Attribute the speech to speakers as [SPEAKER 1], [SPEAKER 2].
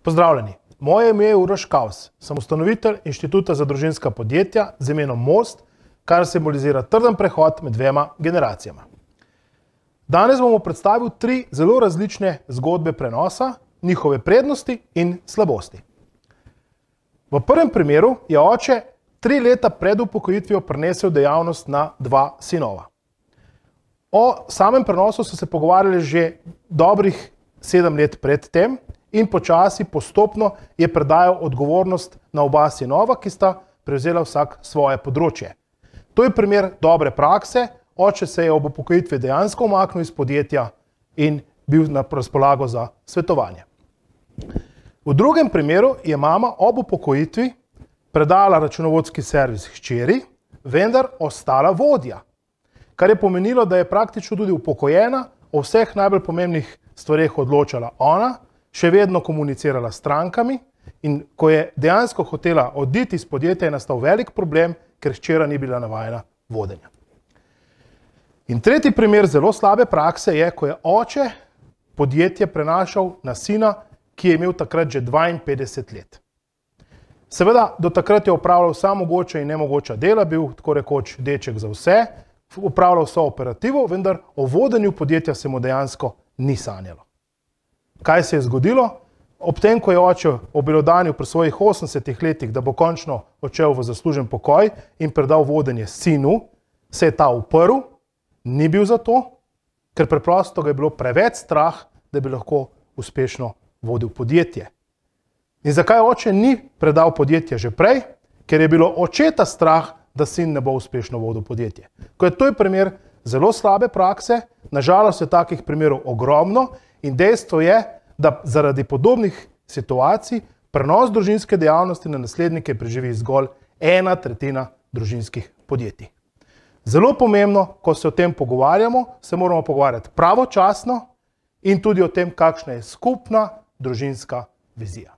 [SPEAKER 1] Pozdravljeni, moje ime je Uroš Kaus, sem ustanovitelj Inštituta za družinska podjetja z imenom Most, kar simbolizira trden prehod med dvema generacijama. Danes bomo predstavil 3 zelo različne zgodbe prenosa, njihove prednosti in slabosti. V prvem primeru je oče 3 leta pred upokojitvijo prenesel dejavnost na 2 sinova. O samem prenosu so se pogovarjali že dobrih 7 let pred tem in počasi, postopno je predajal odgovornost na oba sinova, ki sta prevzela vsak svoje področje. To je primer dobre prakse, oče se je ob upokojitvi dejansko umaknil iz podjetja in bil na razpolago za svetovanje. V drugem primeru je mama ob upokojitvi predala računovodski servis hčeri, vendar ostala vodja, kar je pomenilo, da je praktično tudi upokojena, o vseh najbolj pomembnih stvareh odločala ona, še vedno komunicirala s strankami in ko je dejansko hotela oditi iz podjetja, je nastal velik problem, ker hčera ni bila navajena vodenja. In tretji primer zelo slabe prakse je, ko je oče podjetje prenašal na sina, ki je imel takrat že 52 let. Seveda, do takrat je opravljal vsa mogoča in nemogoča dela, bil tako rekoč deček za vse, upravljal vso operativo, vendar o vodenju podjetja se mu dejansko ni sanjalo. Kaj se je zgodilo? Ob tem, ko je oče obelodanil pri svojih 80 letih, da bo končno odšel v zaslužen pokoj in predal vodenje sinu, se je ta uprl, ni bil za to, ker preprosto ga je bilo preveč strah, da bi lahko uspešno vodil podjetje. In zakaj oče ni predal podjetje že prej? Ker je bilo očeta strah, da sin ne bo uspešno vodil podjetje. To je primer zelo slabe prakse, nažalost je takih primerov ogromno in dejstvo je, da zaradi podobnih situacij prenos družinske dejavnosti na naslednike preživi zgolj 1/3 družinskih podjetij. Zelo pomembno, ko se o tem pogovarjamo, se moramo pogovarjati pravočasno in tudi o tem, kakšna je skupna družinska vizija.